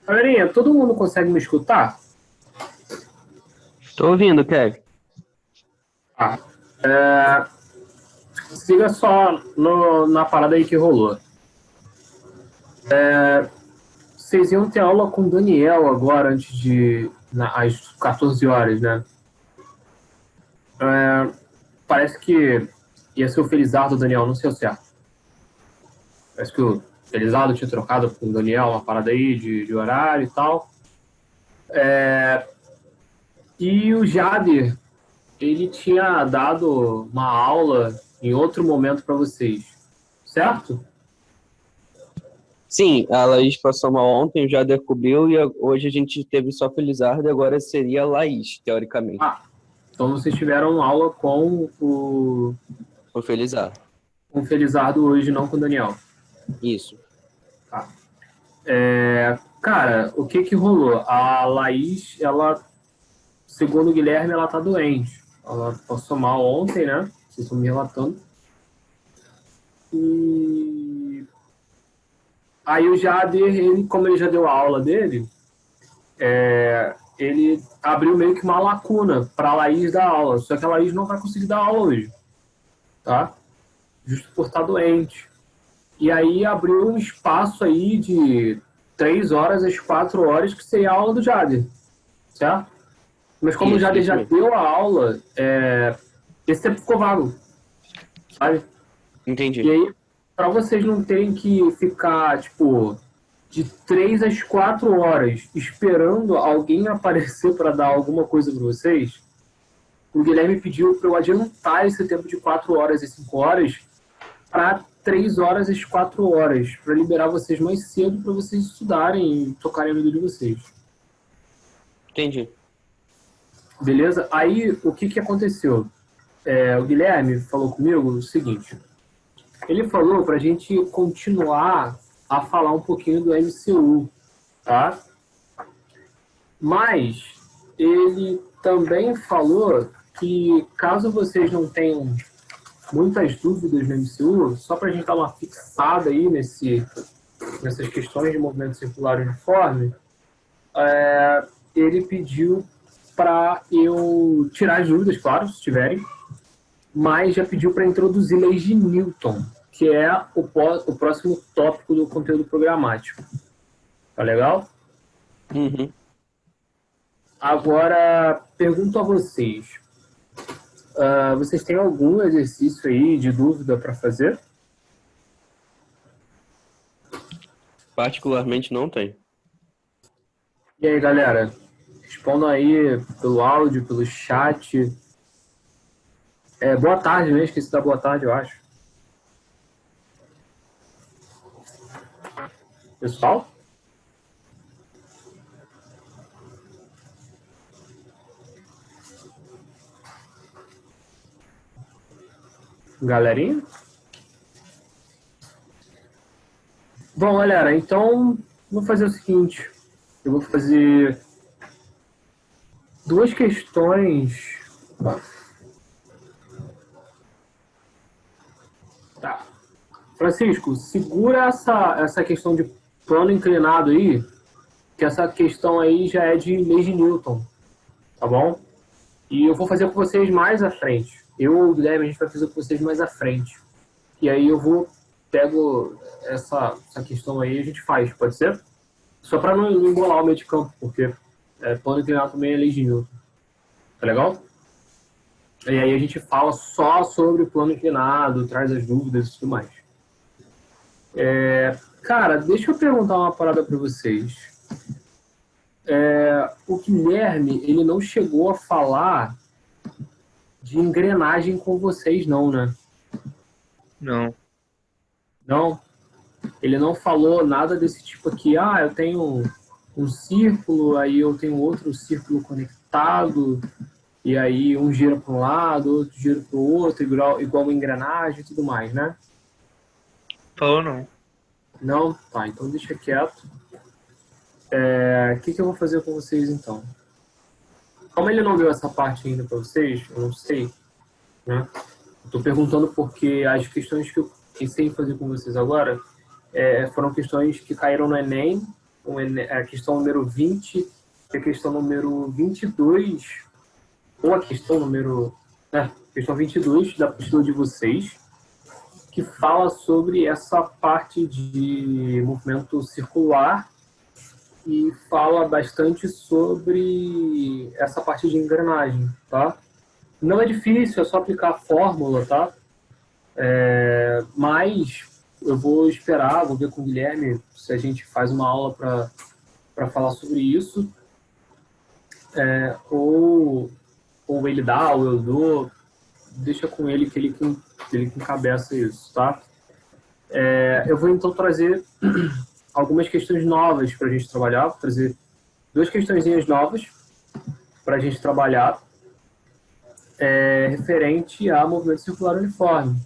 Galerinha, todo mundo consegue me escutar? Tô ouvindo, Kevin. Ah, siga só na parada aí que rolou. Vocês iam ter aula com o Daniel agora, às 14 horas, né? Parece que ia ser o Felizardo do Daniel, não sei o certo. Parece que o Felizardo tinha trocado com o Daniel uma parada aí de horário e tal. E o Jader, ele tinha dado uma aula em outro momento para vocês, certo? Sim, a Laís passou mal ontem, já descobriu, e hoje a gente teve só Felizardo e agora seria a Laís, teoricamente. Ah, então vocês tiveram aula O Felizardo. com o Felizardo hoje, não com o Daniel. Isso. Tá. Cara, o que que rolou? A Laís, ela, segundo o Guilherme, ela tá doente. Ela passou mal ontem, né? Vocês estão me relatando. E aí o Jader, ele, como ele já deu a aula dele, ele abriu meio que uma lacuna para a Laís dar aula. Só que a Laís não vai conseguir dar aula hoje, tá? Justo por estar doente. E aí abriu um espaço aí de 3 horas às 4 horas que seria a aula do Jader, certo? Mas como o Jader Isso já mesmo. deu a aula, esse tempo ficou vago, sabe? E Entendi. aí, para vocês não terem que ficar, tipo, de 3 às 4 horas esperando alguém aparecer para dar alguma coisa para vocês, o Guilherme pediu para eu adiantar esse tempo de 4 horas e 5 horas para 3 horas e 4 horas, para liberar vocês mais cedo para vocês estudarem e tocarem a vida de vocês. Entendi. Beleza? Aí, o que que aconteceu? O Guilherme falou comigo o seguinte, ele falou para a gente continuar a falar um pouquinho do MCU, tá? Mas ele também falou que caso vocês não tenham muitas dúvidas no MCU, só para a gente dar uma fixada aí nessas questões de movimento circular uniforme, ele pediu para eu tirar as dúvidas, claro, se tiverem, mas já pediu para introduzir leis de Newton, que é o próximo tópico do conteúdo programático. Tá legal? Uhum. Agora, pergunto a vocês. Vocês têm algum exercício aí de dúvida para fazer? Particularmente não tem. E aí, galera? Respondam aí pelo áudio, pelo chat. Boa tarde, né? Esqueci da boa tarde, eu acho. Pessoal? Galerinha? Bom, galera, então vou fazer o seguinte. Eu vou fazer duas questões. Tá. Francisco, segura essa questão de plano inclinado aí, que essa questão aí já é de lei de Newton, tá bom? E eu vou fazer com vocês mais à frente. Eu e o Guilherme, a gente vai fazer com vocês mais à frente. E aí pego essa questão aí e a gente faz, pode ser? Só para não embolar o meio de campo, porque plano inclinado também é lei de Newton. Tá legal? E aí a gente fala só sobre o plano inclinado, traz as dúvidas e tudo mais. Cara, deixa eu perguntar uma parada para vocês. O Guilherme, ele não chegou a falar de engrenagem com vocês, não, né? Não. Não? Ele não falou nada desse tipo aqui. Ah, eu tenho um círculo, aí eu tenho outro círculo conectado, e aí um gira para um lado, outro gira para o outro, igual uma engrenagem e tudo mais, né? Falou não. Não? Tá, então deixa quieto. O que eu vou fazer com vocês então? Como ele não deu essa parte ainda para vocês, eu não sei, né? Estou perguntando porque as questões que eu pensei em fazer com vocês agora foram questões que caíram no Enem a questão número 20 e a questão número 22, ou a questão número... questão 22 da apostila de vocês, que fala sobre essa parte de movimento circular e fala bastante sobre essa parte de engrenagem, tá? Não é difícil, é só aplicar a fórmula, tá? Mas eu vou esperar, vou ver com o Guilherme se a gente faz uma aula para falar sobre isso. Ou ele dá, ou eu dou, deixa com ele que ele encabeça isso, tá? Eu vou então trazer algumas questões novas para a gente trabalhar, vou trazer 2 questõezinhas novas para a gente trabalhar, referente a movimento circular uniforme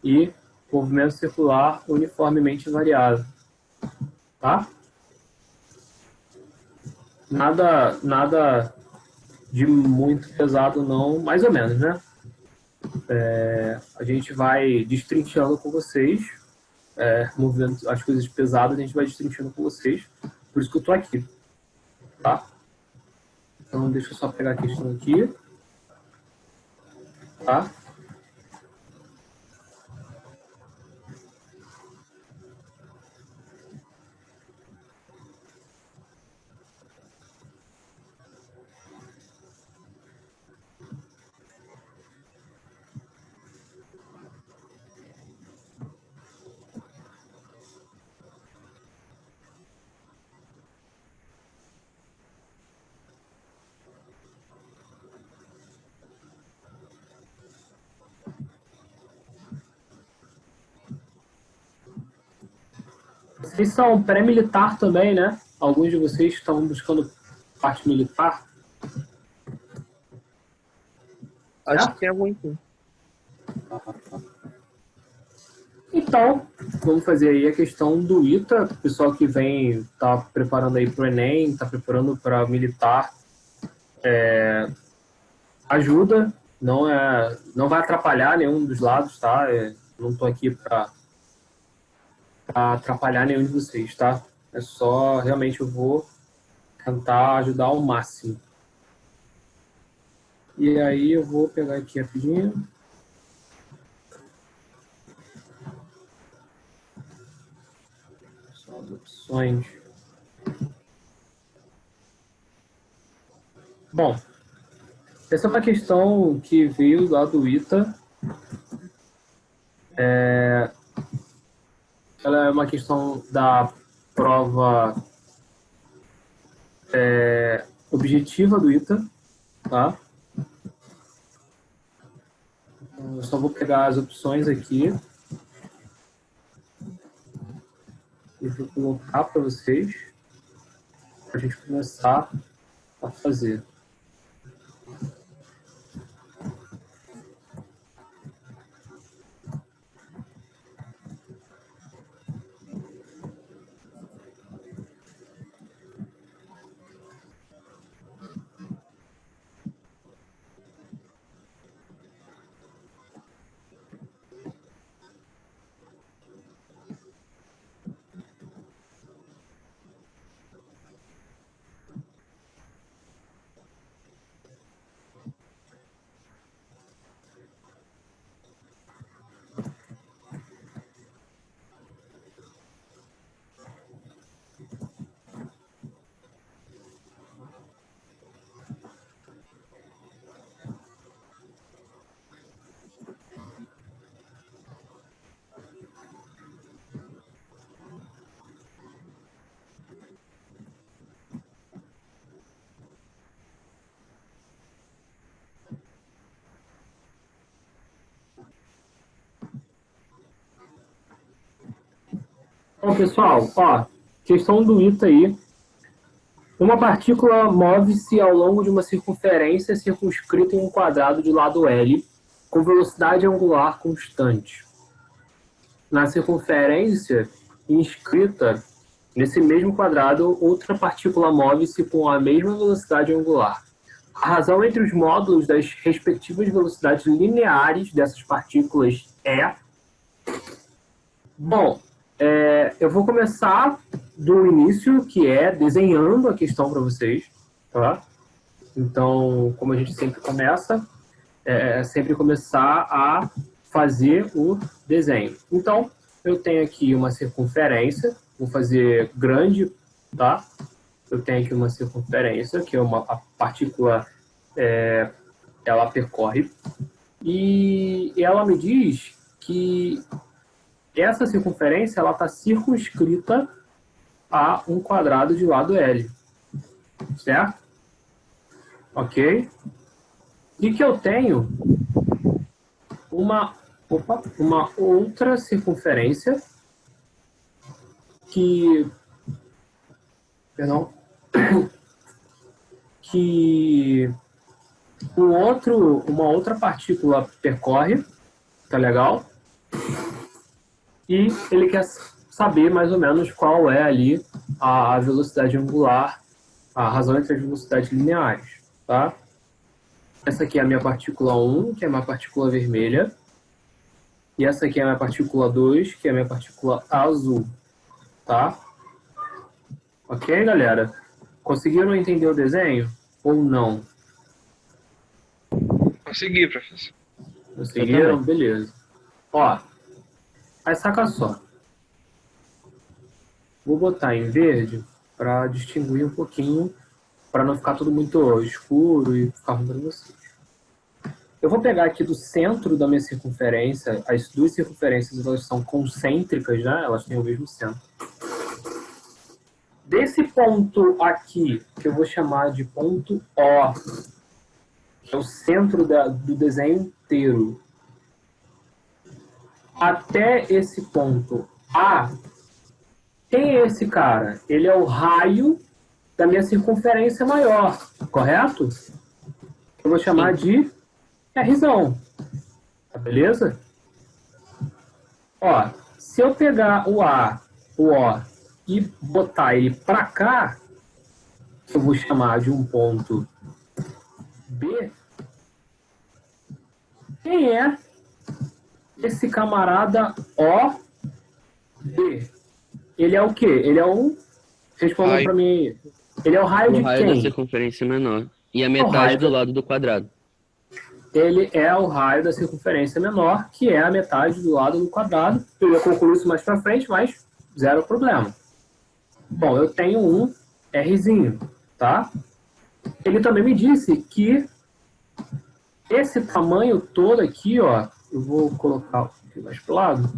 e movimento circular uniformemente variável, tá? Nada de muito pesado não, mais ou menos, né? A gente vai destrinchando com vocês, movimento, as coisas pesadas a gente vai destrinchando com vocês, por isso que eu tô aqui, tá? Então deixa eu só pegar a questão aqui, tá? Vocês são pré-militar também, né? Alguns de vocês estavam buscando parte militar. Acho que tem algum aqui. Então, vamos fazer aí a questão do ITA, o pessoal que vem, tá preparando aí para o Enem, tá preparando para militar, ajuda, não vai atrapalhar nenhum dos lados, tá? Não tô aqui para atrapalhar nenhum de vocês, tá? É só, realmente, eu vou tentar ajudar ao máximo. E aí eu vou pegar aqui rapidinho. Só as opções. Bom, essa é uma questão que veio lá do ITA. Ela é uma questão da prova objetiva do ITA, tá? Então, eu só vou pegar as opções aqui e vou colocar para vocês, para a gente começar a fazer. Bom, pessoal, ó, questão do ITA aí. Uma partícula move-se ao longo de uma circunferência circunscrita em um quadrado de lado L, com velocidade angular constante. Na circunferência inscrita nesse mesmo quadrado, outra partícula move-se com a mesma velocidade angular. A razão entre os módulos das respectivas velocidades lineares dessas partículas é... Bom, Eu vou começar do início, que é desenhando a questão para vocês, tá? Então, como a gente sempre começa, é sempre começar a fazer o desenho. Então, eu tenho aqui uma circunferência, vou fazer grande, tá? Eu tenho aqui uma circunferência, que é a partícula, ela percorre, e ela me diz que essa circunferência ela está circunscrita a um quadrado de lado L, certo? Ok? E que eu tenho uma outra circunferência que, perdão, que uma outra partícula percorre, tá legal? E ele quer saber mais ou menos qual é ali a velocidade angular, a razão entre as velocidades lineares, tá? Essa aqui é a minha partícula 1, que é a minha partícula vermelha. E essa aqui é a minha partícula 2, que é a minha partícula azul, tá? Ok, galera? Conseguiram entender o desenho ou não? Consegui, professor. Conseguiram? Beleza. Ó, aí saca só. Vou botar em verde para distinguir um pouquinho, para não ficar tudo muito escuro e ficar ruim para vocês. Eu vou pegar aqui do centro da minha circunferência, as duas circunferências elas são concêntricas, né? Elas têm o mesmo centro. Desse ponto aqui, que eu vou chamar de ponto O, que é o centro do desenho inteiro, até esse ponto A, quem é esse cara? Ele é o raio da minha circunferência maior, correto? Eu vou chamar de Rzão. Tá beleza? Ó, se eu pegar o A, o O e botar ele para cá, eu vou chamar de um ponto B. Quem é esse camarada OB? Ele é o quê? Ele é um... Respondam para mim aí. Ele é o raio de raio quem? da circunferência menor. E a metade do lado do quadrado. Ele é o raio da circunferência menor, que é a metade do lado do quadrado. Eu ia concluir isso mais para frente, mas zero problema. Bom, eu tenho um Rzinho, tá? Ele também me disse que esse tamanho todo aqui, ó, eu vou colocar aqui mais pro lado.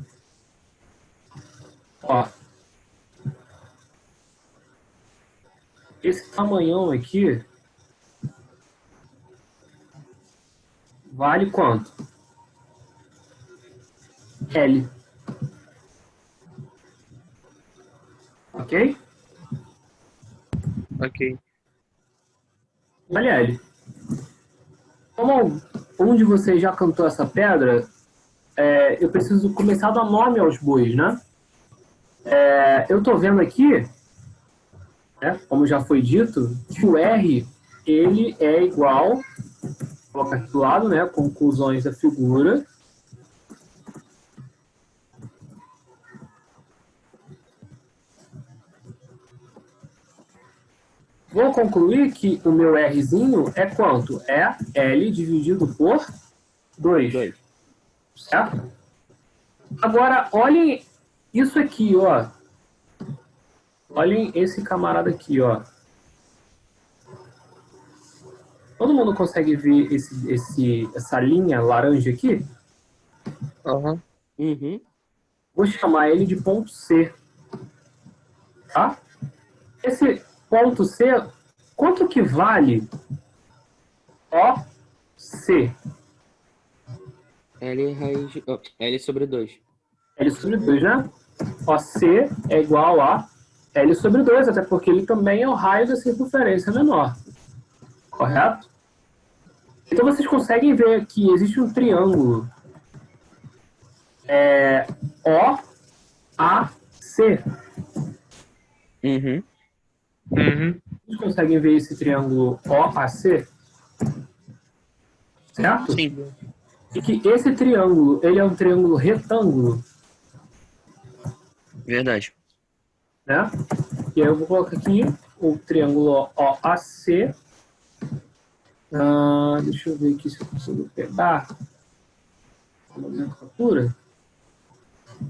Ó, esse tamanhão aqui vale quanto? L. Ok? Ok. Vale L. Como um de vocês já cantou essa pedra, eu preciso começar a dar nome aos bois, né? Eu estou vendo aqui, né, como já foi dito, que o R ele é igual, vou colocar aqui do lado, né, conclusões da figura. Vou concluir que o meu Rzinho é quanto? É L dividido por 2. Certo? Agora, olhem isso aqui, ó. Olhem esse camarada aqui, ó. Todo mundo consegue ver essa linha laranja aqui? Uhum. Vou chamar ele de ponto C. Tá? Esse ponto C, quanto que vale OC? L sobre 2. L sobre 2, né? OC é igual a L sobre 2, até porque ele também é o raio da circunferência menor. Correto? Então vocês conseguem ver que existe um triângulo OAC. Uhum. Vocês conseguem ver esse triângulo OAC? Certo? Sim. E que esse triângulo, ele é um triângulo retângulo. Verdade. né? E aí eu vou colocar aqui o triângulo OAC. Deixa eu ver aqui se eu consigo pegar a nomenclatura.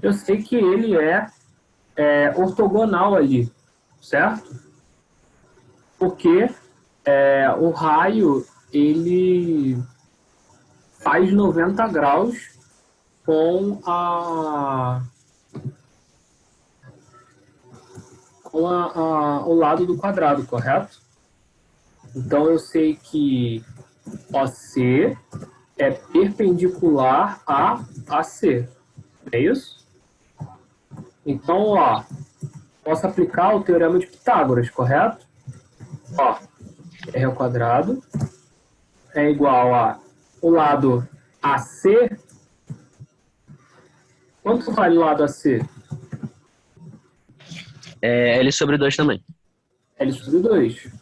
Eu sei que ele é ortogonal ali, certo? Porque o raio, ele faz 90 graus com o lado do quadrado, correto? Então, eu sei que OC é perpendicular a AC. É isso? Então, ó, posso aplicar o teorema de Pitágoras, correto? Ó, r ao quadrado é igual a o lado AC. Quanto vale o lado AC? É L sobre 2 também. L sobre 2.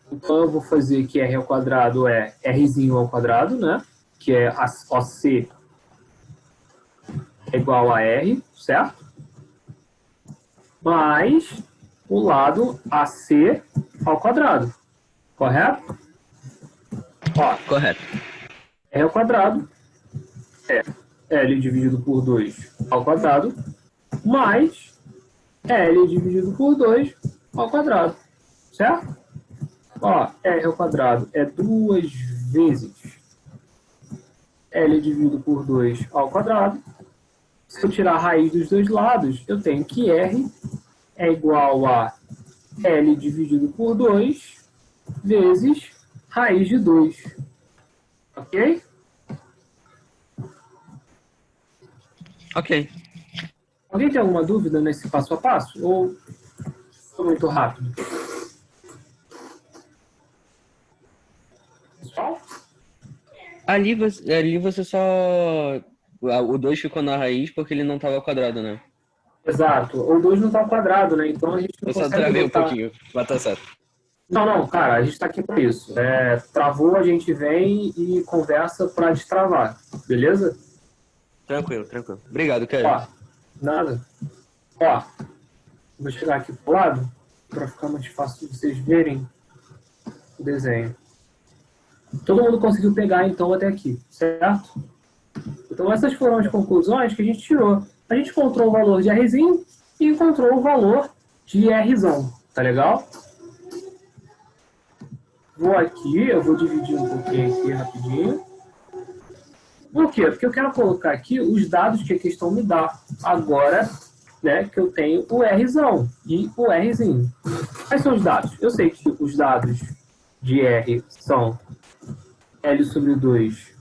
Então, eu vou fazer que r ao quadrado é rzinho ao quadrado, né? Que é OC é igual a R, certo? Mais o lado AC ao quadrado, correto? Ó, Correto. R ao quadrado é L dividido por 2 ao quadrado, mais L dividido por 2 ao quadrado, certo? Ó, R ao quadrado é 2 vezes L dividido por 2 ao quadrado. Se eu tirar a raiz dos dois lados, eu tenho que R é igual a L dividido por 2 vezes raiz de 2. Ok? Ok. Alguém tem alguma dúvida nesse passo a passo? Ou foi muito rápido? Pessoal? Ali você só... O 2 ficou na raiz porque ele não estava ao quadrado, né? Exato. O 2 não está ao quadrado, né? Então a gente não Eu só consegue travei um botar... pouquinho, mas tá certo. Não, cara, a gente está aqui para isso. Travou, a gente vem e conversa para destravar. Beleza? Tranquilo, tranquilo. Obrigado, Kelly. Ó, nada. Ó, vou chegar aqui pro lado para ficar mais fácil de vocês verem o desenho. Todo mundo conseguiu pegar, então, até aqui, certo? Então, essas foram as conclusões que a gente tirou. A gente encontrou o valor de Rzinho e encontrou o valor de Rzão. Tá legal? Eu vou dividir um pouquinho aqui rapidinho. Por quê? Porque eu quero colocar aqui os dados que a questão me dá. Agora, né, que eu tenho o Rzão e o Rzinho. Quais são os dados? Eu sei que os dados de R são L sobre 2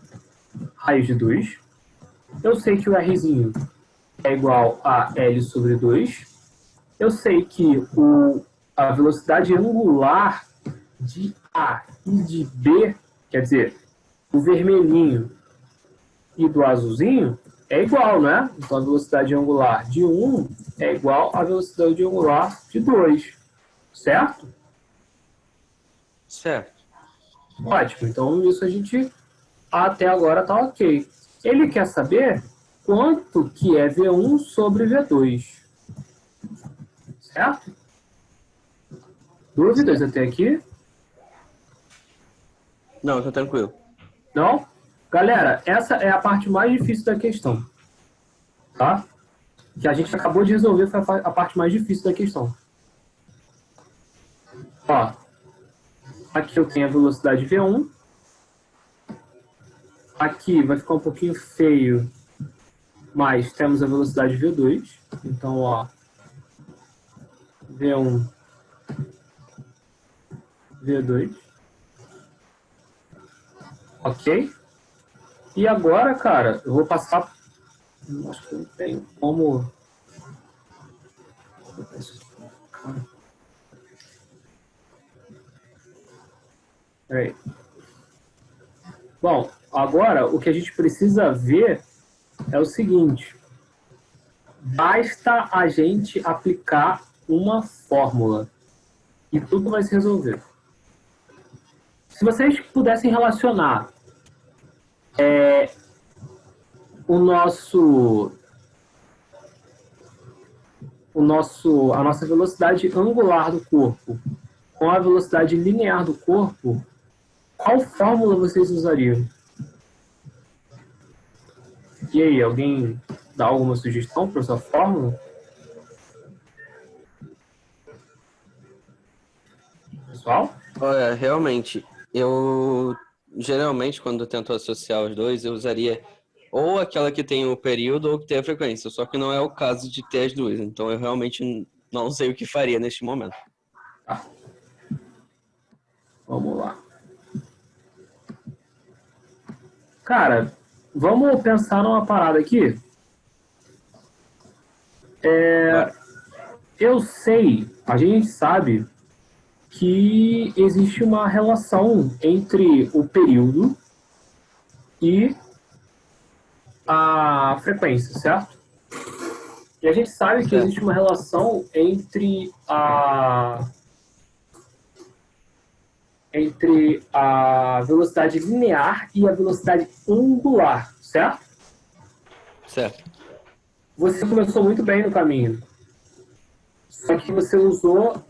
raiz de 2. Eu sei que o Rzinho é igual a L sobre 2. Eu sei que a velocidade angular de A e de B, quer dizer, o vermelhinho e do azulzinho, é igual, né? Então a velocidade angular de 1 é igual à velocidade angular de 2. Certo? Certo. Ótimo. Então isso a gente até agora tá ok. Ele quer saber quanto que é V1 sobre V2. Certo? Dúvidas até aqui? Não, tá tranquilo. Não? Galera, essa é a parte mais difícil da questão. Tá? Que a gente acabou de resolver foi a parte mais difícil da questão. Ó, aqui eu tenho a velocidade V1. Aqui vai ficar um pouquinho feio, mas temos a velocidade V2. Então, ó, V1, V2. Ok? E agora, cara, eu vou passar... Acho que não tem como... Peraí. Bom, agora o que a gente precisa ver é o seguinte. Basta a gente aplicar uma fórmula e tudo vai se resolver. Se vocês pudessem relacionar o a nossa velocidade angular do corpo com a velocidade linear do corpo, qual fórmula vocês usariam? E aí, alguém dá alguma sugestão para essa fórmula? Pessoal? Olha, realmente, eu geralmente, quando eu tento associar os dois, eu usaria ou aquela que tem o período ou que tem a frequência, só que não é o caso de ter as duas, então eu realmente não sei o que faria neste momento. Tá. Vamos lá. Cara, vamos pensar numa parada aqui. Eu sei, a gente sabe que existe uma relação entre o período e a frequência, certo? E a gente sabe que existe uma relação entre a velocidade linear e a velocidade angular, certo? Certo. Você começou muito bem no caminho. Só que você usou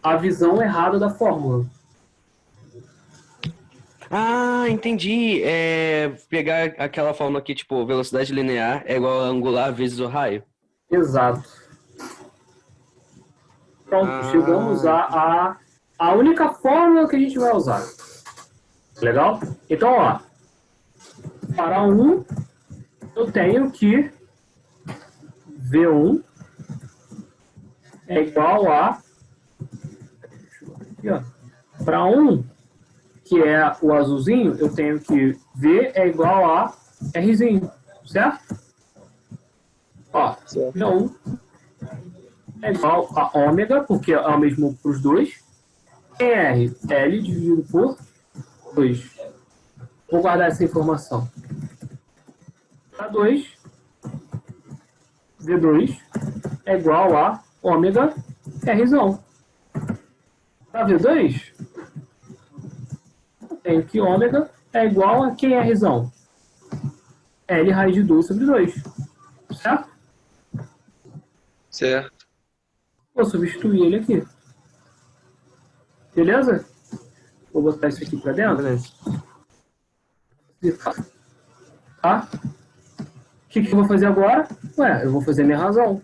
a visão errada da fórmula. Ah, entendi. Pegar aquela fórmula que, tipo, velocidade linear é igual a angular vezes o raio. Exato. Pronto, chegamos a única fórmula que a gente vai usar. Legal? Então, ó. Para 1, eu tenho que V1 é igual a... Para 1, que é o azulzinho, eu tenho que V é igual a Rzinho, certo? Ó, V1 é igual a ômega, porque é o mesmo para os dois. R, L dividido por 2. Vou guardar essa informação. Para 2, V2 é igual a ômega Rzão. Para V2, eu tenho que ômega é igual a quem é Rzão? L raiz de 2 sobre 2. Certo? Certo. Vou substituir ele aqui. Beleza? Vou botar isso aqui para dentro. Beleza. Tá? O que eu vou fazer agora? Ué, eu vou fazer minha razão.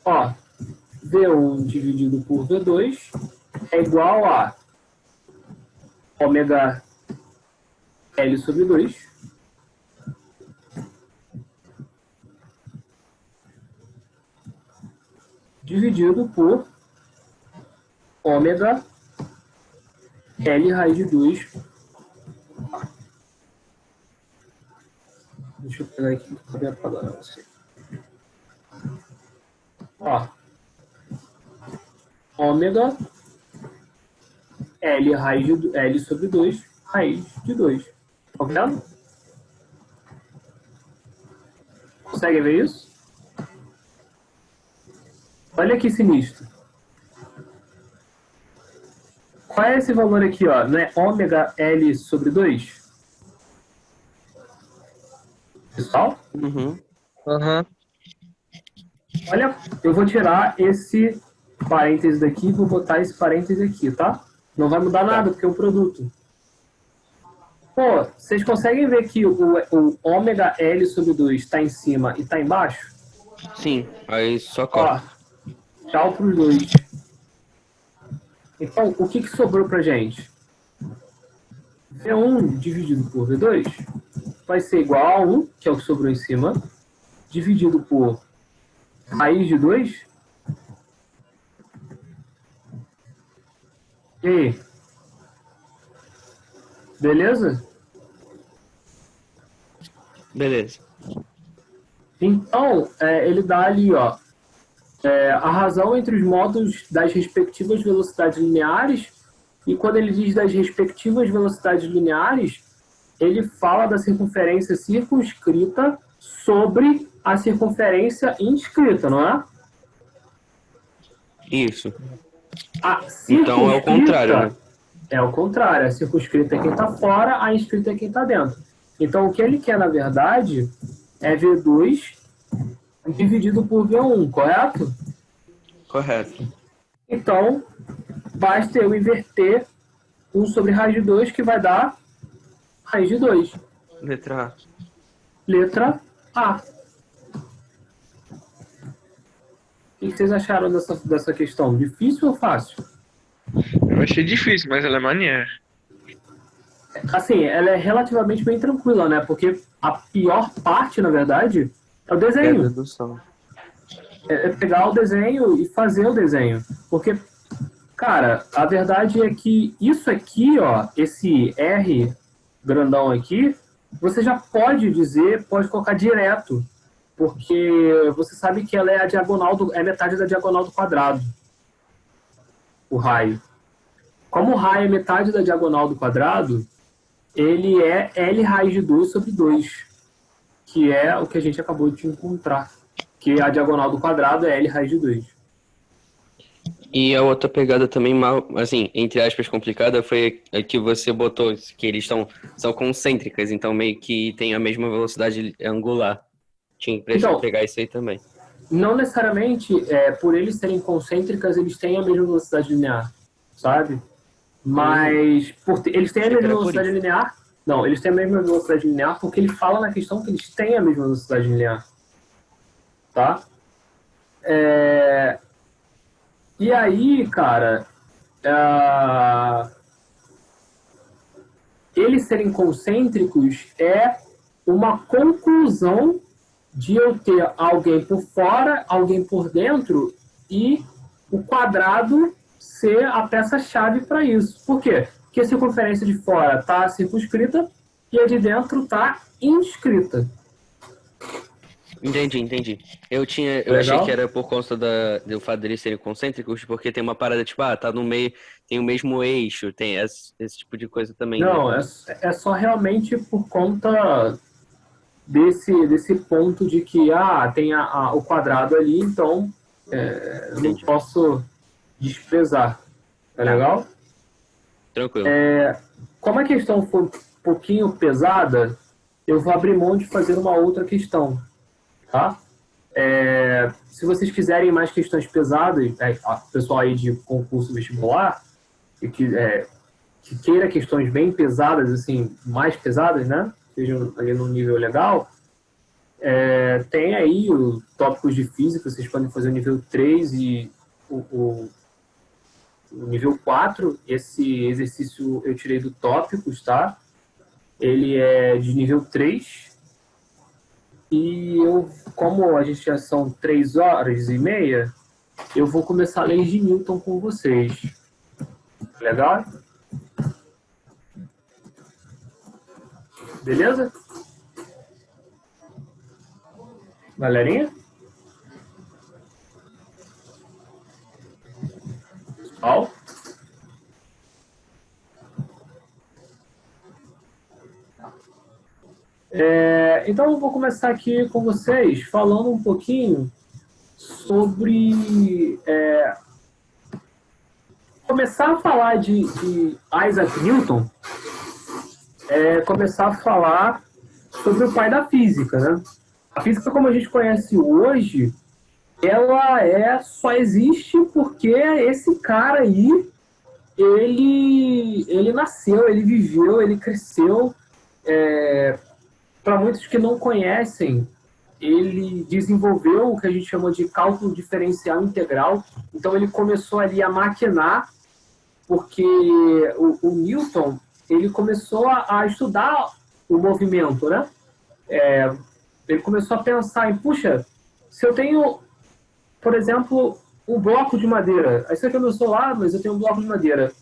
Ó, V1 dividido por V2 é igual a ômega L sobre 2 dividido por ômega L raiz de 2. Deixa eu pegar aqui para poder apagar você. Ó, ômega L raiz de L sobre 2 raiz de 2. Tá vendo? Consegue ver isso? Olha que sinistro. Qual é esse valor aqui, ó? Não é ômega L sobre 2? Pessoal? Uhum. Olha, eu vou tirar esse parêntese daqui e vou botar esse parêntese aqui, tá? Não vai mudar nada, porque é o produto. Pô, vocês conseguem ver que o ômega L sobre 2 está em cima e está embaixo? Sim, aí só Ó, corta. tchau para os dois. Então, o que sobrou pra gente? V1 dividido por V2 vai ser igual a 1, que é o que sobrou em cima, dividido por raiz de 2. E aí? Beleza? Beleza. Então, ele dá ali, ó, a razão entre os modos das respectivas velocidades lineares, e quando ele diz das respectivas velocidades lineares, ele fala da circunferência circunscrita sobre a circunferência inscrita, não é? Isso. A Então é o contrário, né? É o contrário. A circunscrita é quem está fora, a inscrita é quem está dentro. Então, o que ele quer, na verdade, é V2 dividido por V1, correto? Correto. Então, basta eu inverter 1 sobre raiz de 2, que vai dar raiz de 2. Letra A. Letra A. O que vocês acharam dessa questão? Difícil ou fácil? Eu achei difícil, mas ela é maneira. Assim, ela é relativamente bem tranquila, né? Porque a pior parte, na verdade, é o É a desenho. dedução. É pegar o desenho e fazer o desenho. Porque, cara, a verdade é que isso aqui, ó, esse R grandão aqui, você já pode dizer, pode colocar direto. Porque você sabe que ela é a diagonal é metade da diagonal do quadrado. O raio. Como o raio é metade da diagonal do quadrado, ele é L raiz de 2 sobre 2, que é o que a gente acabou de encontrar, que a diagonal do quadrado é L raiz de 2. E a outra pegada também, mal, assim, entre aspas, complicada, foi a que você botou, que eles são concêntricas, então meio que tem a mesma velocidade angular. Tinha que Então, pegar isso aí também. não necessariamente, por eles serem concêntricas, eles têm a mesma velocidade linear, sabe? Mas eles têm a Achei que mesma era por velocidade isso. linear. Não, eles têm a mesma velocidade linear porque ele fala na questão que eles têm a mesma velocidade linear. Tá? E aí, cara, eles serem concêntricos é uma conclusão de eu ter alguém por fora, alguém por dentro e o quadrado ser a peça-chave para isso. Por quê? Porque a circunferência de fora está circunscrita e a de dentro está inscrita. Entendi. Eu achei Legal? que era por conta do fato deles serem concêntricos, porque tem uma parada tipo, tá no meio, tem o mesmo eixo, tem esse tipo de coisa também, né? Não, é só realmente por conta desse ponto de que tem o quadrado ali, então eu não Entendi. posso desprezar. Tá legal? Tranquilo. Como a questão foi um pouquinho pesada, eu vou abrir mão de fazer uma outra questão. Tá? Se vocês quiserem mais questões pesadas, pessoal aí de concurso vestibular, que queira questões bem pesadas, assim, mais pesadas, né? Sejam ali no nível legal, tem aí o tópicos de física, vocês podem fazer o nível 3 e o nível 4. Esse exercício eu tirei do tópicos, tá? Ele é de nível 3. E como a gente já são 3h30, eu vou começar a leis de Newton com vocês. Legal? Beleza? Galerinha? Pessoal? Então eu vou começar aqui com vocês falando um pouquinho sobre começar a falar de Isaac Newton, começar a falar sobre o pai da física, né? A física como a gente conhece hoje, ela só existe porque esse cara aí, ele nasceu, ele viveu, ele cresceu. Para muitos que não conhecem, ele desenvolveu o que a gente chama de cálculo diferencial integral. Então ele começou ali a maquinar, porque o Newton, ele começou a estudar o movimento, né? Ele começou a pensar em, puxa, se eu tenho, por exemplo, um bloco de madeira, aí você começou lá, mas eu tenho um bloco de madeira,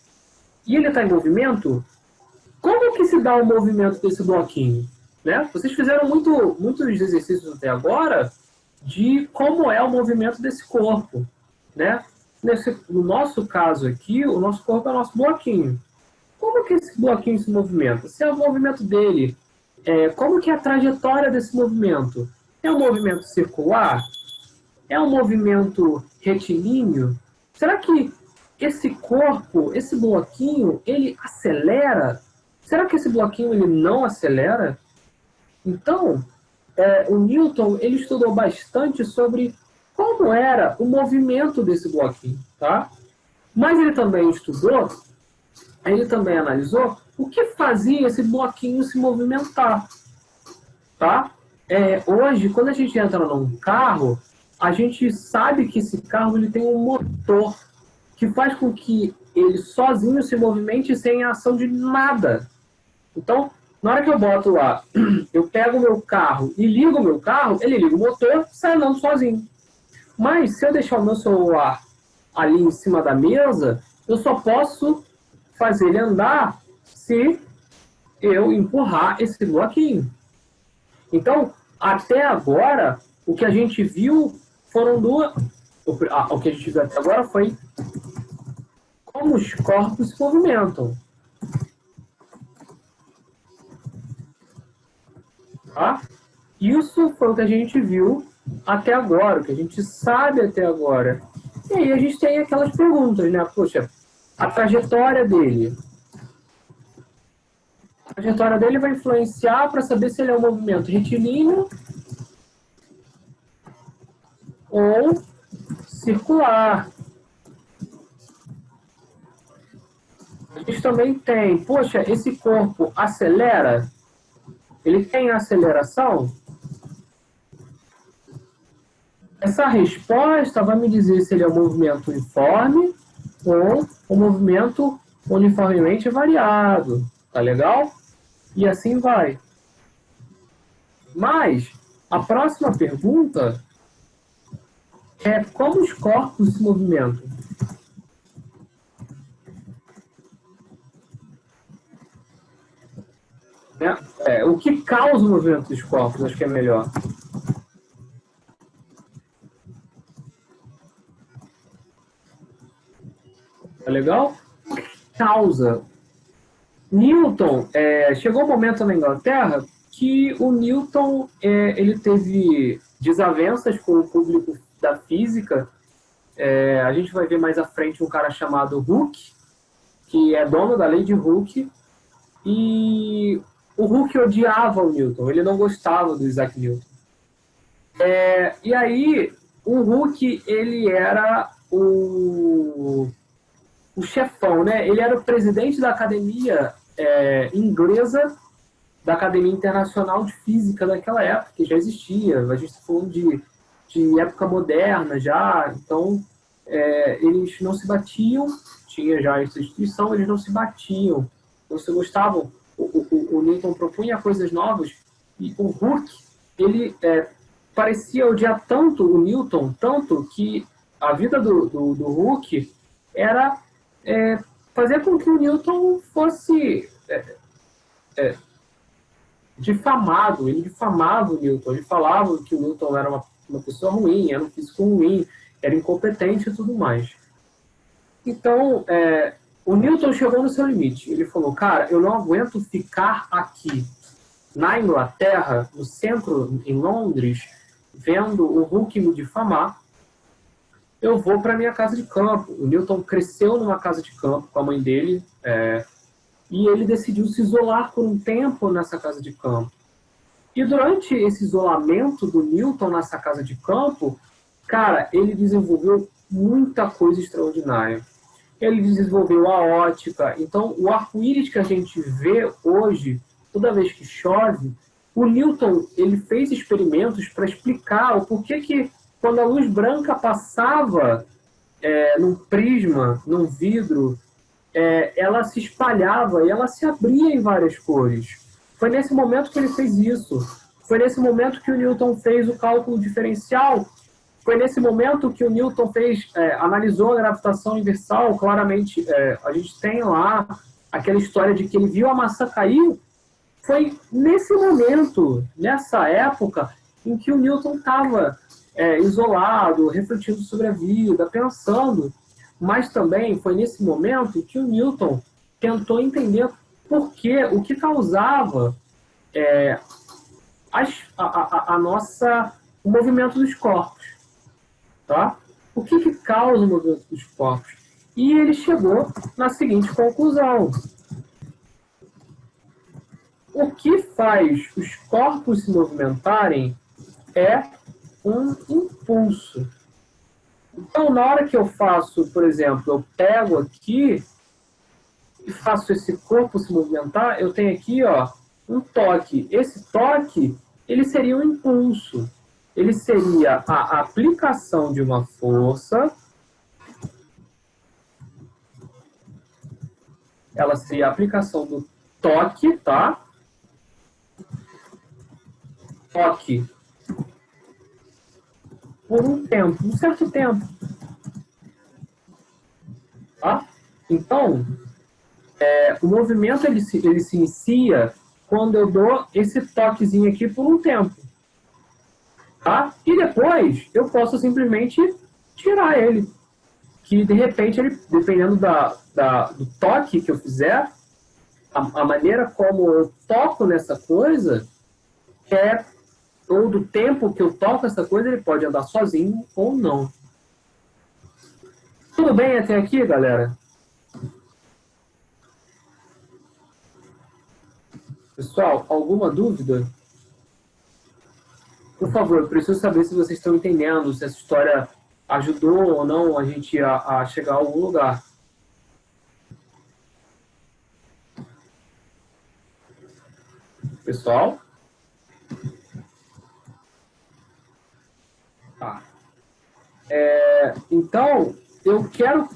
e ele está em movimento, como que se dá o movimento desse bloquinho? Né? Vocês fizeram muitos exercícios até agora de como é o movimento desse corpo. Né? No nosso caso aqui, o nosso corpo é o nosso bloquinho. Como que esse bloquinho se movimenta? Se é o movimento dele, como que é a trajetória desse movimento? É um movimento circular? É um movimento retilíneo? Será que esse corpo, esse bloquinho, ele acelera? Será que esse bloquinho ele não acelera? Então, o Newton ele estudou bastante sobre como era o movimento desse bloquinho, tá? Mas ele também estudou, ele também analisou o que fazia esse bloquinho se movimentar, tá? Hoje, quando a gente entra num carro, a gente sabe que esse carro ele tem um motor que faz com que ele sozinho se movimente sem a ação de nada. Então, na hora que eu boto lá, eu pego o meu carro e ligo o meu carro, ele liga o motor e sai andando sozinho. Mas se eu deixar o meu celular ali em cima da mesa, eu só posso fazer ele andar se eu empurrar esse bloquinho. Então, até agora, o que a gente viu foram duas... O que a gente viu até agora foi como os corpos se movimentam. Tá? Isso foi o que a gente viu até agora, o que a gente sabe até agora. E aí a gente tem aquelas perguntas, né? Poxa, a trajetória dele. A trajetória dele vai influenciar para saber se ele é um movimento retilíneo ou circular. A gente também tem, poxa, esse corpo acelera? Ele tem aceleração? Essa resposta vai me dizer se ele é um movimento uniforme ou um movimento uniformemente variado. Tá legal? E assim vai. Mas a próxima pergunta é como os corpos se movimentam. O que causa o movimento dos corpos? Acho que é melhor. Tá legal? Causa. Newton, chegou um momento na Inglaterra que o Newton ele teve desavenças com o público da física. A gente vai ver mais à frente um cara chamado Hooke, que é dono da lei de Hooke, e o Hooke odiava o Newton, ele não gostava do Isaac Newton. E aí, o Hooke, ele era o chefão, né? Ele era o presidente da academia inglesa, da Academia Internacional de Física daquela época, que já existia. A gente está falando de época moderna já, então eles não se batiam, tinha já essa instituição, eles não se batiam, não se gostavam. O Newton propunha coisas novas e o Hooke, ele parecia odiar tanto o Newton, tanto que a vida do Hooke era fazer com que o Newton fosse difamado. Ele difamava o Newton, ele falava que o Newton era uma pessoa ruim, era um físico ruim, era incompetente e tudo mais. Então, o Newton chegou no seu limite. Ele falou, cara, eu não aguento ficar aqui na Inglaterra, no centro, em Londres, vendo o Hooke me difamar. Eu vou para minha casa de campo. O Newton cresceu numa casa de campo com a mãe dele, e ele decidiu se isolar por um tempo nessa casa de campo. E durante esse isolamento do Newton nessa casa de campo, cara, ele desenvolveu muita coisa extraordinária. Ele desenvolveu a ótica. Então, o arco-íris que a gente vê hoje, toda vez que chove, o Newton ele fez experimentos para explicar o porquê que, quando a luz branca passava num prisma, num vidro, ela se espalhava e ela se abria em várias cores. Foi nesse momento que ele fez isso. Foi nesse momento que o Newton fez o cálculo diferencial. Foi nesse momento que o Newton analisou a gravitação universal. Claramente, a gente tem lá aquela história de que ele viu a maçã cair. Foi nesse momento, nessa época, em que o Newton estava isolado, refletindo sobre a vida, pensando. Mas também foi nesse momento que o Newton tentou entender por quê, o que causava o movimento dos corpos. Tá? O que causa o movimento dos corpos? E ele chegou na seguinte conclusão. o que faz os corpos se movimentarem é um impulso. Então, na hora que eu faço, por exemplo, eu pego aqui e faço esse corpo se movimentar, eu tenho aqui, ó, um toque. Esse toque, ele seria um impulso. Ele seria a aplicação de uma força. Ela seria a aplicação do toque, tá? Toque. Por um tempo, um certo tempo. Tá? Então, o movimento ele se inicia quando eu dou esse toquezinho aqui por um tempo. Tá? E depois eu posso simplesmente tirar ele. Que de repente, ele, dependendo do toque que eu fizer, a maneira como eu toco nessa coisa, ou do tempo que eu toco essa coisa, ele pode andar sozinho ou não. Tudo bem até aqui, galera? Pessoal, alguma dúvida? Por favor, eu preciso saber se vocês estão entendendo, se essa história ajudou ou não a gente a chegar a algum lugar. Pessoal? Tá. Então, eu quero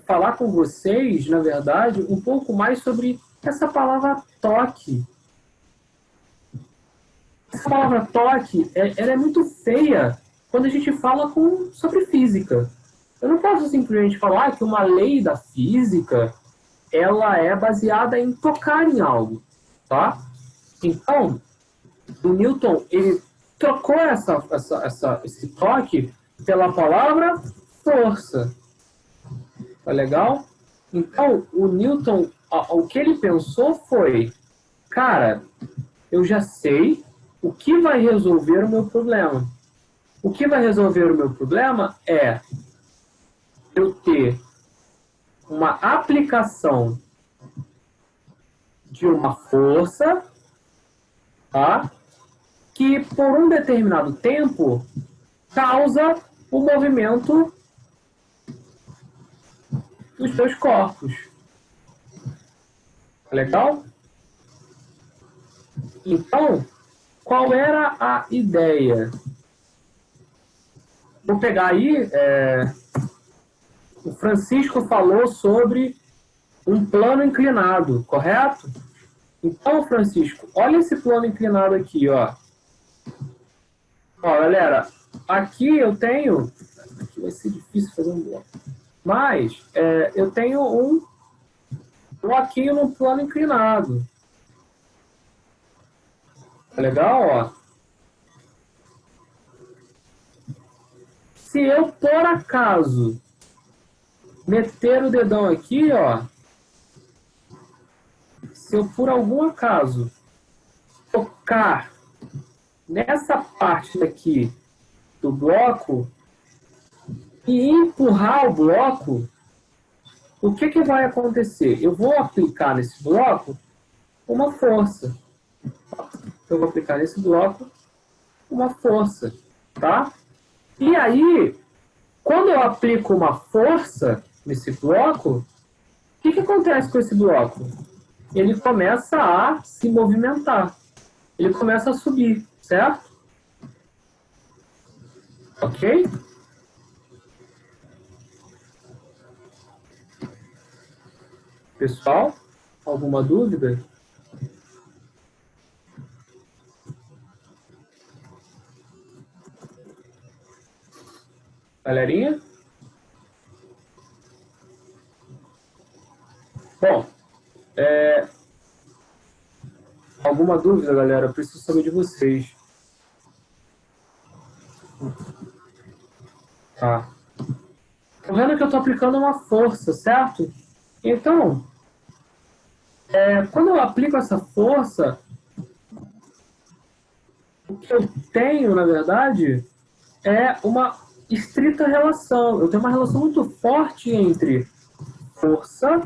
falar com vocês, na verdade, um pouco mais sobre essa palavra toque. Essa palavra toque, ela é muito feia quando a gente fala sobre física. Eu não posso simplesmente falar que uma lei da física ela é baseada em tocar em algo, tá? Então, o Newton ele trocou esse toque pela palavra força. Tá legal? Então, o Newton, o que ele pensou foi, cara, eu já sei o que vai resolver o meu problema. O que vai resolver o meu problema é eu ter uma aplicação de uma força, tá? Que por um determinado tempo causa o movimento dos seus corpos. Legal? Então, qual era a ideia? Vou pegar aí, o Francisco falou sobre um plano inclinado, correto? Então, Francisco, olha esse plano inclinado aqui, ó. Ó, galera, aqui eu tenho... Aqui vai ser difícil fazer um bloco. Mas, eu tenho um bloquinho no plano inclinado. Tá legal, ó? Se eu, por acaso, meter o dedão aqui, ó, se eu, por algum acaso, tocar nessa parte daqui do bloco e empurrar o bloco, o que vai acontecer? Eu vou aplicar nesse bloco uma força. Eu vou aplicar nesse bloco uma força, tá? E aí, quando eu aplico uma força nesse bloco, o que acontece com esse bloco? Ele começa a se movimentar. Ele começa a subir, certo? Ok? Pessoal, alguma dúvida? Galerinha? Bom, alguma dúvida, galera? Eu preciso saber de vocês. Tá. Tá vendo que eu estou aplicando uma força, certo? Então, quando eu aplico essa força, o que eu tenho, na verdade, é uma estrita relação. Eu tenho uma relação muito forte entre força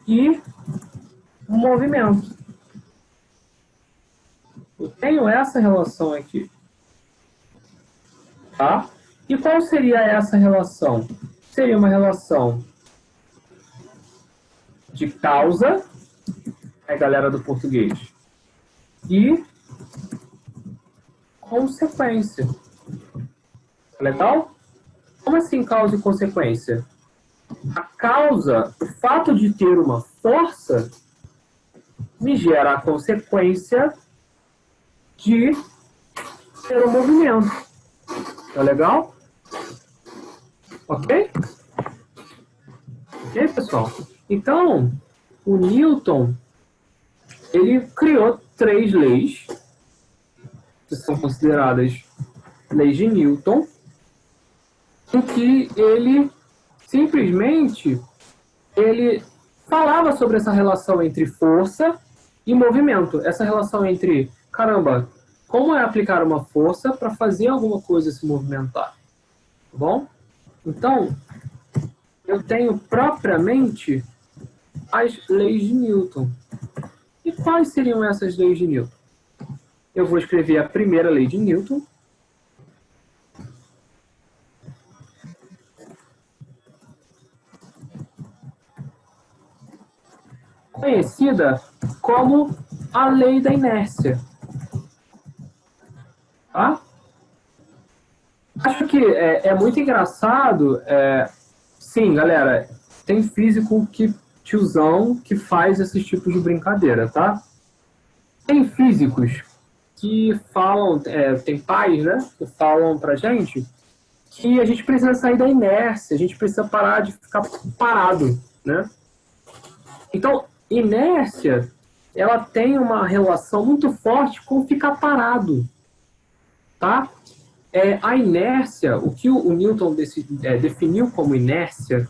e movimento. Eu tenho essa relação aqui. Tá? E qual seria essa relação? Seria uma relação de causa, galera do português, e consequência. Legal? Como assim causa e consequência? A causa, o fato de ter uma força, me gera a consequência de ter um movimento. Tá legal? Ok? Ok, pessoal? Então, o Newton, ele criou 3 leis, que são consideradas leis de Newton, em que ele simplesmente ele falava sobre essa relação entre força e movimento. Essa relação entre, caramba, como é aplicar uma força para fazer alguma coisa se movimentar. Tá bom? Então, eu tenho propriamente as leis de Newton. E quais seriam essas leis de Newton? Eu vou escrever a primeira lei de Newton. Conhecida como a lei da inércia. Tá? Acho que é muito engraçado. Sim, galera, tem físico tiozão que faz esses tipos de brincadeira, tá? Tem físicos que falam, tem pais, né, que falam pra gente que a gente precisa sair da inércia, a gente precisa parar de ficar parado, né? Então, inércia, ela tem uma relação muito forte com ficar parado, tá? A inércia, o que o Newton definiu como inércia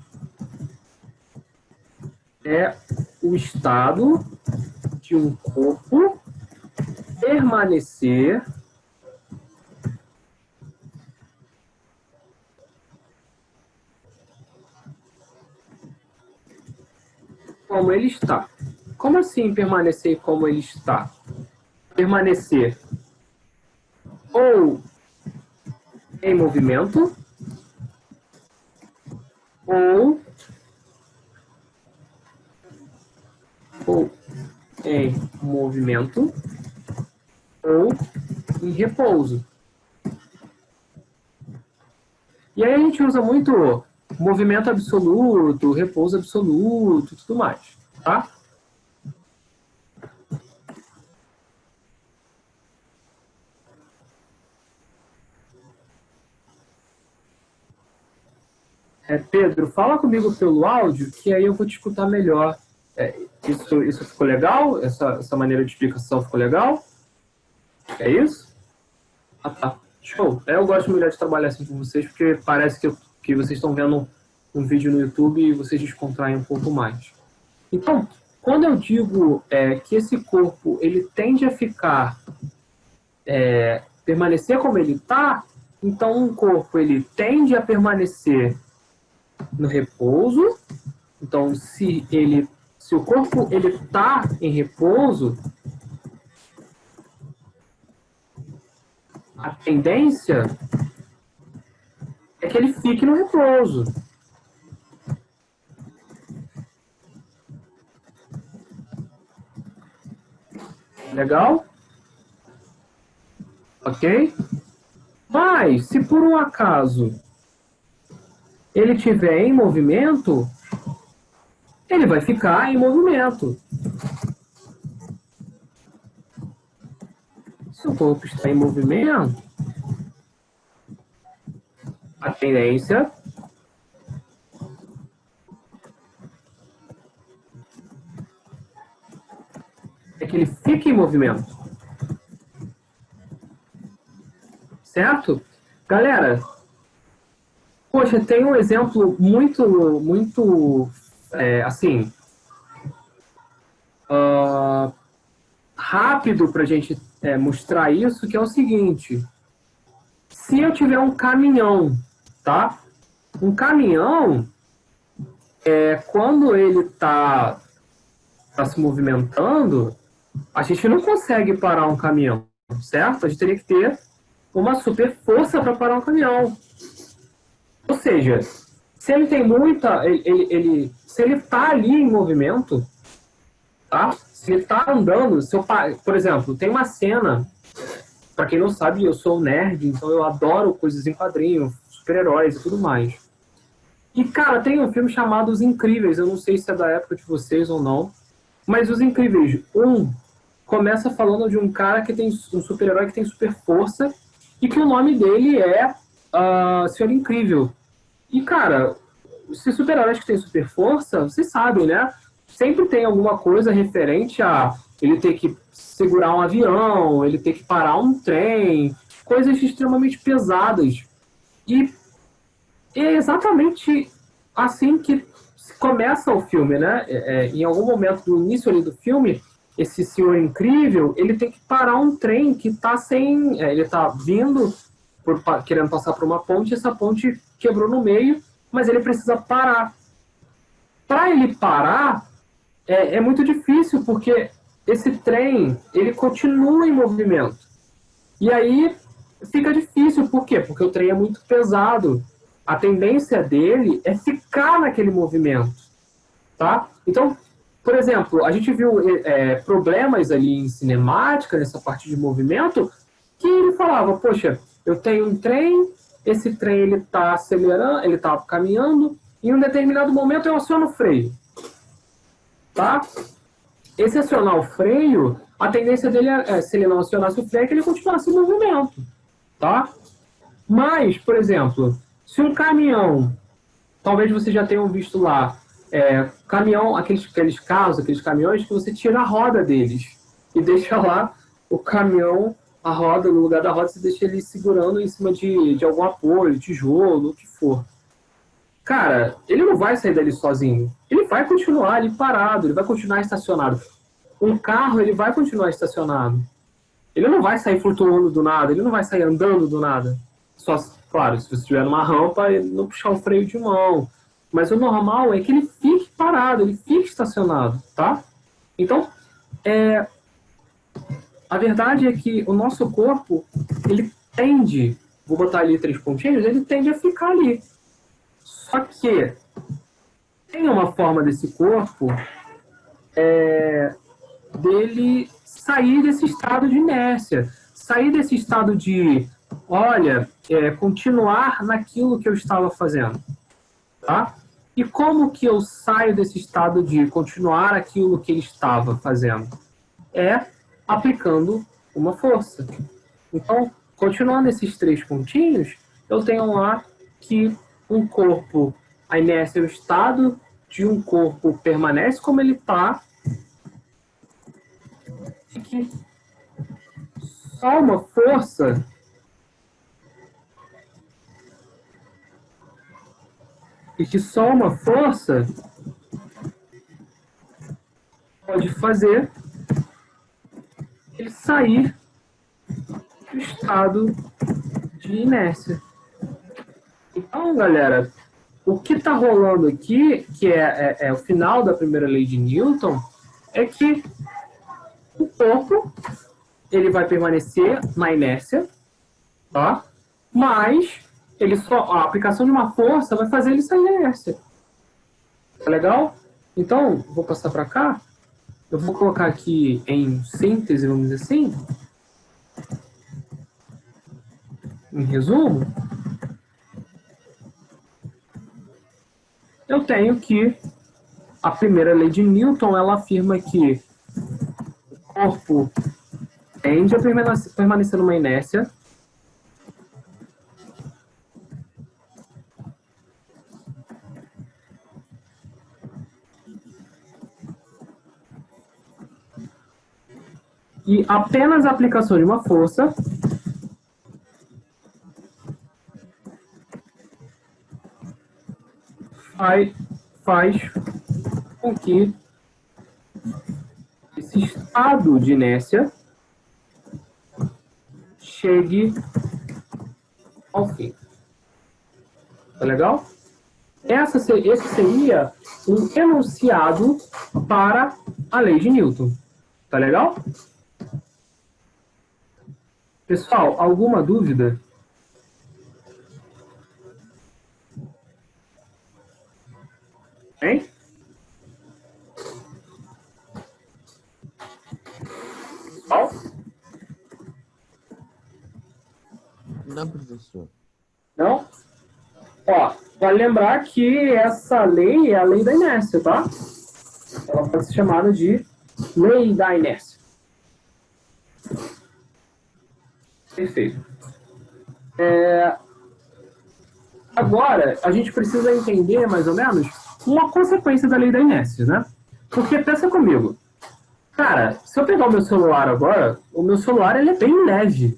é o estado de um corpo permanecer como ele está. Como assim permanecer como ele está? Permanecer ou em movimento ou em movimento ou em repouso. E aí a gente usa muito movimento absoluto, repouso absoluto, tudo mais, tá? Pedro, fala comigo pelo áudio, que aí eu vou te escutar melhor. Isso ficou legal? Essa maneira de explicação ficou legal? É isso? Ah, tá. Show. Eu gosto melhor de trabalhar assim com vocês, porque parece que vocês estão vendo um vídeo no YouTube e vocês descontraem um pouco mais. Então, quando eu digo que esse corpo ele tende a ficar, permanecer como ele está, então um corpo ele tende a permanecer no repouso. Então, se o corpo ele está em repouso, a tendência é que ele fique no repouso. Legal? Ok? Mas, se por um acaso ele estiver em movimento, ele vai ficar em movimento. Se o corpo está em movimento, a tendência é que ele fique em movimento. Certo? Galera, poxa, tem um exemplo muito assim, rápido para a gente mostrar isso, que é o seguinte. Se eu tiver um caminhão, tá? Um caminhão, quando ele está está se movimentando, a gente não consegue parar um caminhão, certo? A gente teria que ter uma super força para parar um caminhão. Ou seja, se ele tem muita... se ele está ali em movimento, tá? Se ele está andando... por exemplo, tem uma cena... Para quem não sabe, eu sou nerd, então eu adoro coisas em quadrinho, super-heróis e tudo mais. E, cara, tem um filme chamado Os Incríveis, eu não sei se é da época de vocês ou não, mas Os Incríveis, começa falando de um cara que tem um super-herói que tem super força e que o nome dele é Senhor Incrível. E, cara, esses super-heróis que têm super força, vocês sabem, né? Sempre tem alguma coisa referente a ele ter que segurar um avião, ele ter que parar um trem, coisas extremamente pesadas. E é exatamente assim que começa o filme, né? Em algum momento do início ali do filme, esse senhor incrível, ele tem que parar um trem que está sem... ele está vindo, querendo passar por uma ponte, e essa ponte quebrou no meio, mas ele precisa parar. Para ele parar, é muito difícil, porque esse trem, ele continua em movimento. E aí fica difícil, por quê? Porque o trem é muito pesado. A tendência dele é ficar naquele movimento, tá? Então, por exemplo, a gente viu problemas ali em cinemática, nessa parte de movimento, que ele falava, poxa, eu tenho um trem, esse trem ele está acelerando, ele está caminhando, e em um determinado momento eu aciono o freio, tá? Esse acionar o freio, a tendência dele se ele não acionasse o freio, é que ele continuasse em movimento, tá? Mas, por exemplo, se um caminhão, talvez vocês já tenham visto lá, caminhão, aqueles carros, aqueles caminhões que você tira a roda deles e deixa lá o caminhão, a roda, no lugar da roda, você deixa ele segurando em cima de algum apoio, tijolo, o que for. Cara, ele não vai sair dali sozinho. Ele vai continuar ali parado, ele vai continuar estacionado. Um carro, ele vai continuar estacionado. Ele não vai sair flutuando do nada, ele não vai sair andando do nada. Só, claro, se você estiver numa rampa, ele não puxar o freio de mão. Mas o normal é que ele fique parado, ele fique estacionado, tá? Então, a verdade é que o nosso corpo, ele tende, vou botar ali 3 pontinhos, ele tende a ficar ali. Só que tem uma forma desse corpo dele sair desse estado de inércia, sair desse estado de, olha, continuar naquilo que eu estava fazendo, tá? E como que eu saio desse estado de continuar aquilo que ele estava fazendo? Aplicando uma força. Então, continuando esses 3 pontinhos, eu tenho lá que um corpo, a inércia é o estado de um corpo permanece como ele está, e que só uma força pode fazer ele sair do estado de inércia. Então, galera, o que está rolando aqui, que é o final da primeira lei de Newton, é que o corpo ele vai permanecer na inércia, tá? Mas a aplicação de uma força vai fazer ele sair da inércia. Tá legal? Então, vou passar para cá. Eu vou colocar aqui em síntese, vamos dizer assim. Em resumo, eu tenho que a primeira lei de Newton, ela afirma que o corpo tende a permanecer numa inércia e apenas a aplicação de uma força faz com que esse estado de inércia chegue ao fim. Tá legal? Esse seria um enunciado para a lei de Newton. Tá legal? Pessoal, alguma dúvida? Hein? Pessoal? Não, professor. Não? Ó, vale lembrar que essa lei é a lei da inércia, tá? Ela pode ser chamada de lei da inércia. Perfeito. Agora, a gente precisa entender, mais ou menos, uma consequência da lei da inércia, né? Porque, pensa comigo. Cara, se eu pegar o meu celular agora, o meu celular ele é bem leve.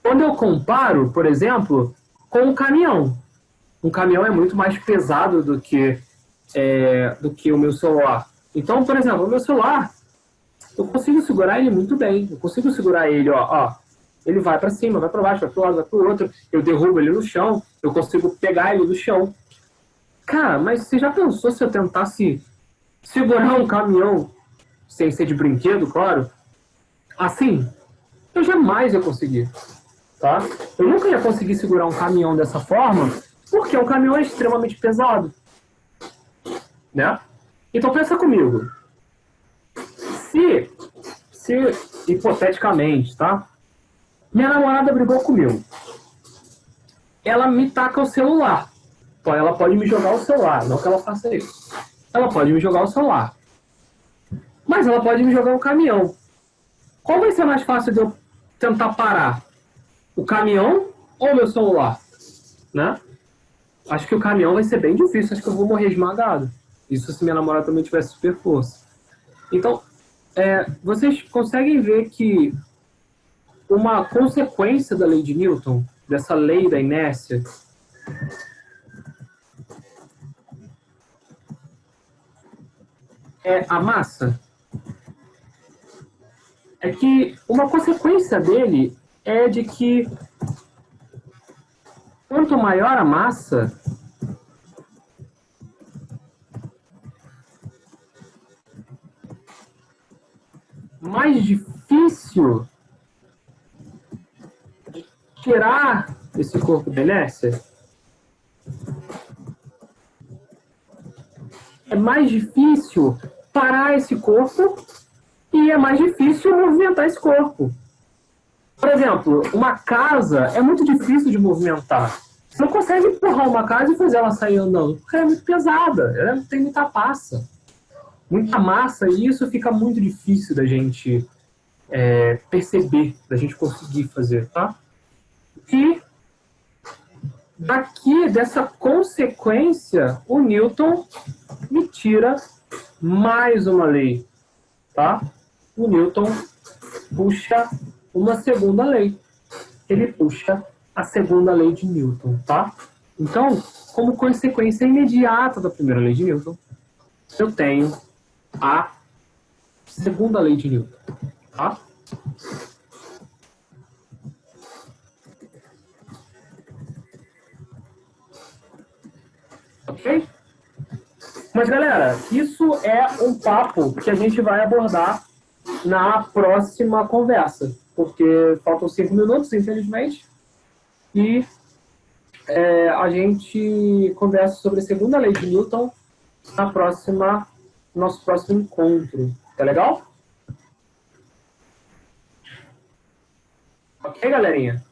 Quando eu comparo, por exemplo, com um caminhão. Um caminhão é muito mais pesado do que o meu celular. Então, por exemplo, o meu celular, eu consigo segurar ele muito bem. Eu consigo segurar ele, ó. Ele vai para cima, vai para baixo, vai para um lado, vai para o outro. Eu derrubo ele no chão, eu consigo pegar ele do chão. Cara, mas você já pensou se eu tentasse segurar um caminhão, sem ser de brinquedo, claro? Assim, eu jamais ia conseguir, tá? Eu nunca ia conseguir segurar um caminhão dessa forma, porque o caminhão é extremamente pesado, né? Então pensa comigo. Se hipoteticamente, tá? Minha namorada brigou comigo. Ela me taca o celular. Então ela pode me jogar o celular, não que ela faça isso. Ela pode me jogar o celular. Mas ela pode me jogar um caminhão. Qual vai ser mais fácil de eu tentar parar? O caminhão ou o meu celular? Né? Acho que o caminhão vai ser bem difícil. Acho que eu vou morrer esmagado. Isso se minha namorada também tivesse super força. Então, vocês conseguem ver que uma consequência da lei de Newton, dessa lei da inércia, é a massa? É que uma consequência dele é de que quanto maior a massa, mais difícil tirar esse corpo da inércia. É mais difícil parar esse corpo e é mais difícil movimentar esse corpo. Por exemplo, uma casa é muito difícil de movimentar. Você não consegue empurrar uma casa e fazer ela sair andando, porque ela é muito pesada, ela tem muita massa, e isso fica muito difícil da gente perceber, da gente conseguir fazer, tá? E daqui, dessa consequência, o Newton me tira mais uma lei, tá? O Newton puxa uma segunda lei. Ele puxa a segunda lei de Newton, tá? Então, como consequência imediata da primeira lei de Newton, eu tenho a segunda lei de Newton, tá? Ok? Mas, galera, isso é um papo que a gente vai abordar na próxima conversa, porque faltam 5 minutos, infelizmente, e a gente conversa sobre a segunda lei de Newton no nosso próximo encontro. Tá legal? Ok, galerinha?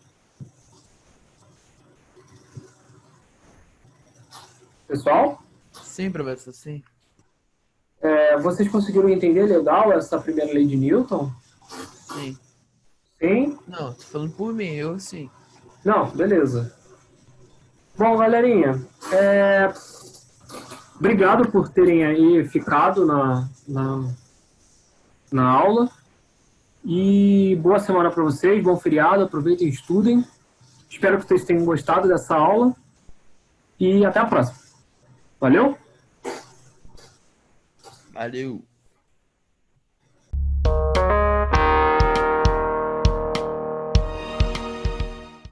Pessoal? Sim, professor, sim. Vocês conseguiram entender legal essa primeira lei de Newton? Sim. Sim? Não, tô falando por mim, eu sim. Não, beleza. Bom, galerinha, obrigado por terem aí ficado na aula. E boa semana para vocês, bom feriado, aproveitem e estudem. Espero que vocês tenham gostado dessa aula. E até a próxima. Valeu? Valeu.